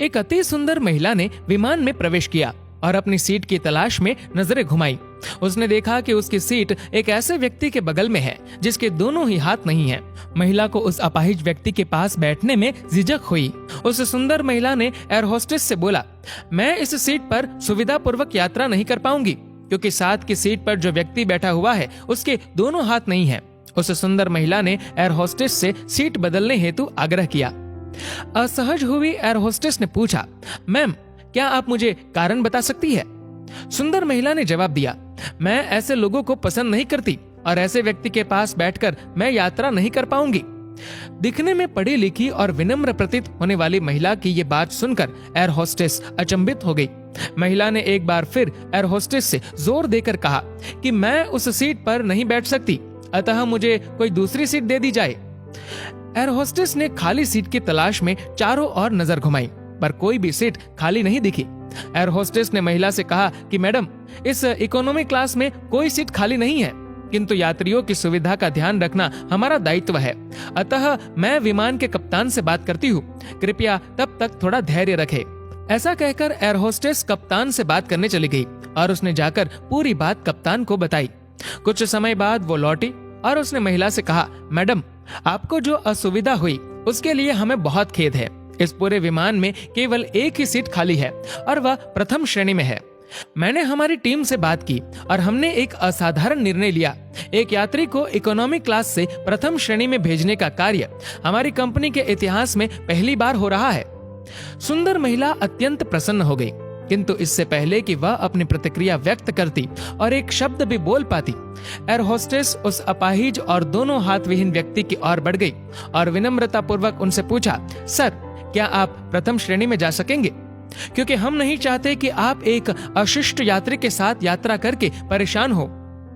एक अति सुंदर महिला ने विमान में प्रवेश किया और अपनी सीट की तलाश में नजरें घुमाई। उसने देखा कि उसकी सीट एक ऐसे व्यक्ति के बगल में है जिसके दोनों ही हाथ नहीं हैं। महिला को उस अपाहिज व्यक्ति के पास बैठने में झिझक हुई। उस सुंदर महिला ने एयर होस्टेस से बोला, मैं इस सीट पर सुविधा पूर्वक यात्रा नहीं कर पाऊंगी क्योंकि साथ की सीट पर जो व्यक्ति बैठा हुआ है उसके दोनों हाथ नहीं है। उस सुंदर महिला ने एयर होस्टेस से सीट बदलने हेतु आग्रह किया। असहज हुई एयर होस्टेस ने पूछा, मैम क्या आप मुझे कारण बता सकती है? सुंदर महिला ने जवाब दिया, मैं ऐसे लोगों को पसंद नहीं करती और ऐसे व्यक्ति के पास बैठकर मैं यात्रा नहीं कर पाऊंगी। दिखने में पढ़ी लिखी और विनम्र प्रतीत होने वाली महिला की ये बात सुनकर एयर होस्टेस अचंभित हो गई। महिला ने एक बार फिर एयर होस्टेस से जोर देकर कहा कि मैं उस सीट पर नहीं बैठ सकती, अतः मुझे कोई दूसरी सीट दे दी जाए। एयर होस्टेस ने खाली सीट की तलाश में चारों ओर नजर घुमाई पर कोई भी सीट खाली नहीं दिखी। एयर होस्टेस ने महिला से कहा कि मैडम, इस इकोनॉमी क्लास में कोई सीट खाली नहीं है, किंतु यात्रियों की सुविधा का ध्यान रखना हमारा दायित्व है, अतः मैं विमान के कप्तान से बात करती हूँ, कृपया तब तक थोड़ा धैर्य रखें। ऐसा कहकर एयर होस्टेस कप्तान से बात करने चली गई और उसने जाकर पूरी बात कप्तान को बताई। कुछ समय बाद वो लौटी और उसने महिला से कहा, मैडम आपको जो असुविधा हुई उसके लिए हमें बहुत खेद है। इस पूरे विमान में केवल एक ही सीट खाली है और वह प्रथम श्रेणी में है। मैंने हमारी टीम से बात की और हमने एक असाधारण निर्णय लिया। एक यात्री को इकोनॉमी क्लास से प्रथम श्रेणी में भेजने का कार्य हमारी कंपनी के इतिहास में पहली बार हो रहा है। सुंदर महिला अत्यंत प्रसन्न हो गई, किंतु इससे पहले कि वह अपनी प्रतिक्रिया व्यक्त करती और एक शब्द भी बोल पाती, एयर होस्टेस उस अपाहिज और दोनों हाथ विहीन व्यक्ति की ओर बढ़ गई और विनम्रता पूर्वक उनसे पूछा, सर क्या आप प्रथम श्रेणी में जा सकेंगे? क्योंकि हम नहीं चाहते कि आप एक अशिष्ट यात्री के साथ यात्रा करके परेशान हो।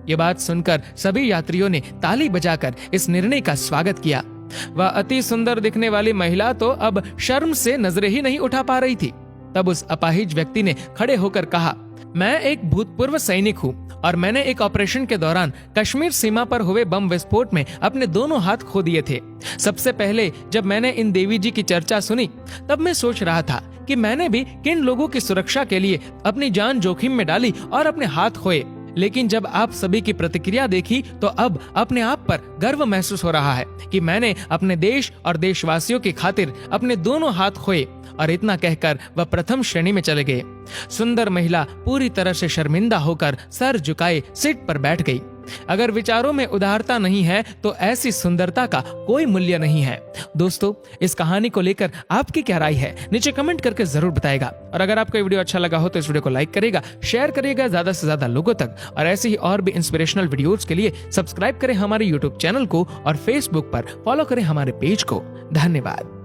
ये बात सुनकर सभी यात्रियों ने ताली बजाकर इस निर्णय का स्वागत किया। वह अति सुंदर दिखने वाली महिला तो अब शर्म से नजरें ही नहीं उठा पा रही थी। तब उस अपाहिज व्यक्ति ने खड़े होकर कहा, मैं एक भूतपूर्व सैनिक हूँ और मैंने एक ऑपरेशन के दौरान कश्मीर सीमा पर हुए बम विस्फोट में अपने दोनों हाथ खो दिए थे। सबसे पहले जब मैंने इन देवी जी की चर्चा सुनी तब मैं सोच रहा था कि मैंने भी किन लोगों की सुरक्षा के लिए अपनी जान जोखिम में डाली और अपने हाथ खोए, लेकिन जब आप सभी की प्रतिक्रिया देखी तो अब अपने आप पर गर्व महसूस हो रहा है कि मैंने अपने देश और देशवासियों की खातिर अपने दोनों हाथ खोए। और इतना कहकर वह प्रथम श्रेणी में चले गए। सुंदर महिला पूरी तरह से शर्मिंदा होकर सर झुकाए सीट पर बैठ गई। अगर विचारों में उदारता नहीं है तो ऐसी सुंदरता का कोई मूल्य नहीं है। दोस्तों, इस कहानी को लेकर आपकी क्या राय है नीचे कमेंट करके जरूर बताएगा। और अगर आपको ये वीडियो अच्छा लगा हो तो इस वीडियो को लाइक करेगा, शेयर करेगा ज्यादा से ज्यादा लोगों तक। और ऐसे ही और भी इंस्पिरेशनल वीडियोस के लिए सब्सक्राइब करें हमारे यूट्यूब चैनल को और फेसबुक पर फॉलो करें हमारे पेज को। धन्यवाद।